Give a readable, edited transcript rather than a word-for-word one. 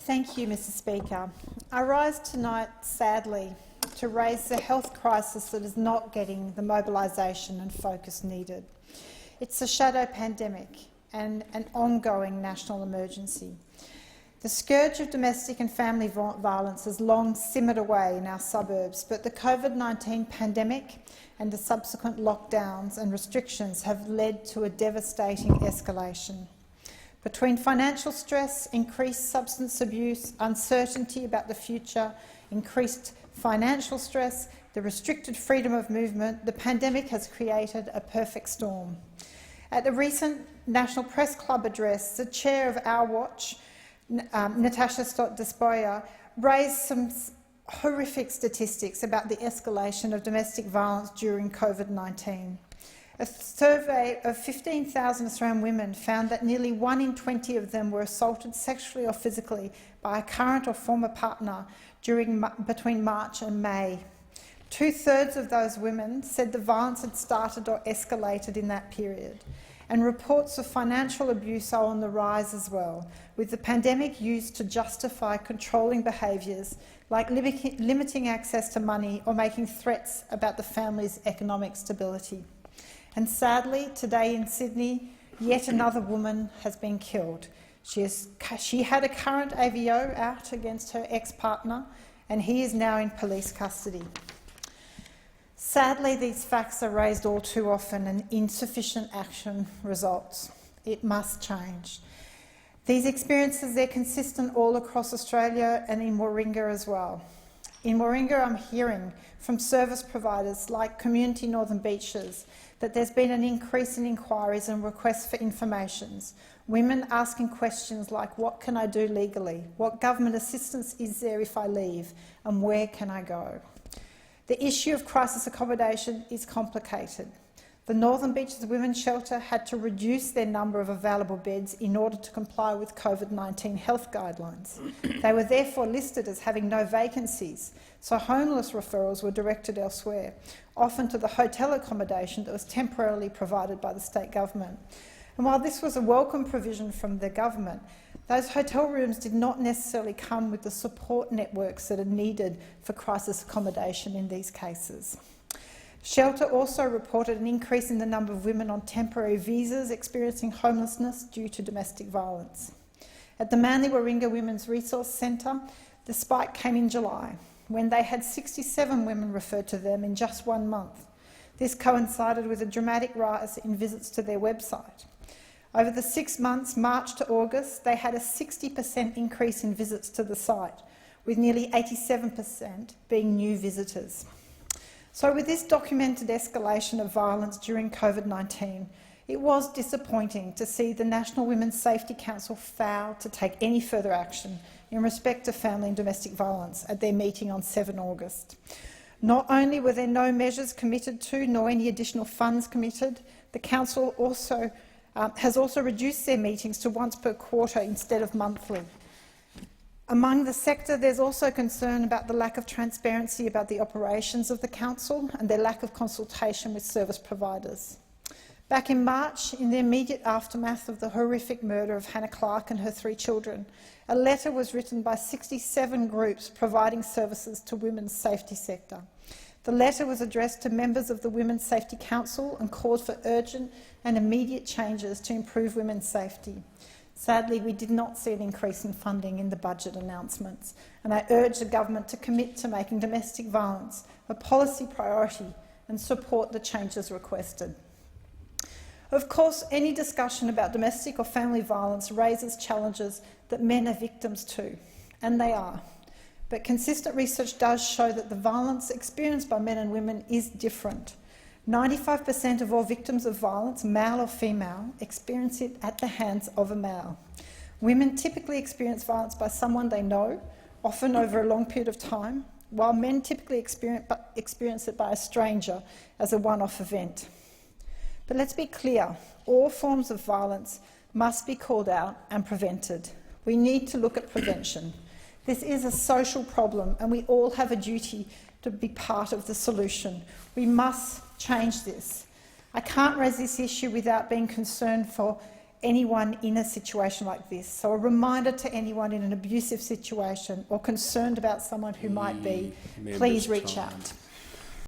Thank you, Mr Speaker. I rise tonight, sadly, to raise the health crisis that is not getting the mobilisation and focus needed. It's a shadow pandemic and an ongoing national emergency. The scourge of domestic and family violence has long simmered away in our suburbs, but the COVID-19 pandemic and the subsequent lockdowns and restrictions have led to a devastating escalation. Between financial stress, increased substance abuse, uncertainty about the future, increased financial stress, the restricted freedom of movement, the pandemic has created a perfect storm. At the recent National Press Club address, the chair of Our Watch, Natasha Stott-Despoja, raised some horrific statistics about the escalation of domestic violence during COVID-19. A survey of 15,000 Australian women found that nearly 1 in 20 of them were assaulted sexually or physically by a current or former partner between March and May. 2/3 of those women said the violence had started or escalated in that period. And reports of financial abuse are on the rise as well, with the pandemic used to justify controlling behaviours like limiting access to money or making threats about the family's economic stability. And sadly, today in Sydney, yet another woman has been killed. She had a current AVO out against her ex-partner, and he is now in police custody. Sadly, these facts are raised all too often and insufficient action results. It must change. These experiences, they're consistent all across Australia and in Warringah as well. In Warringah, I'm hearing from service providers like Community Northern Beaches that there's been an increase in inquiries and requests for informations, women asking questions like, what can I do legally? What government assistance is there if I leave? And where can I go? The issue of crisis accommodation is complicated. The Northern Beaches Women's Shelter had to reduce their number of available beds in order to comply with COVID-19 health guidelines. They were therefore listed as having no vacancies, so homeless referrals were directed elsewhere, often to the hotel accommodation that was temporarily provided by the state government. And while this was a welcome provision from the government, those hotel rooms did not necessarily come with the support networks that are needed for crisis accommodation in these cases. Shelter also reported an increase in the number of women on temporary visas experiencing homelessness due to domestic violence. At the Manly Warringah Women's Resource Centre, the spike came in July, when they had 67 women referred to them in just 1 month. This coincided with a dramatic rise in visits to their website. Over the 6 months, March to August, they had a 60% increase in visits to the site, with nearly 87% being new visitors. So with this documented escalation of violence during COVID-19, it was disappointing to see the National Women's Safety Council fail to take any further action in respect to family and domestic violence at their meeting on 7 August. Not only were there no measures committed to, nor any additional funds committed, the Council has also reduced their meetings to once per quarter instead of monthly. Among the sector, there's also concern about the lack of transparency about the operations of the Council and their lack of consultation with service providers. Back in March, in the immediate aftermath of the horrific murder of Hannah Clark and her 3 children, a letter was written by 67 groups providing services to women's safety sector. The letter was addressed to members of the Women's Safety Council and called for urgent and immediate changes to improve women's safety. Sadly, we did not see an increase in funding in the budget announcements, and I urge the government to commit to making domestic violence a policy priority and support the changes requested. Of course, any discussion about domestic or family violence raises challenges that men are victims to, and they are. But consistent research does show that the violence experienced by men and women is different. 95% of all victims of violence, male or female, experience it at the hands of a male. Women typically experience violence by someone they know, often over a long period of time, while men typically experience it by a stranger as a one-off event. But let's be clear, all forms of violence must be called out and prevented. We need to look at prevention. This is a social problem, and we all have a duty to be part of the solution. We must change this. I can't raise this issue without being concerned for anyone in a situation like this. So a reminder to anyone in an abusive situation or concerned about someone who might be, please reach out.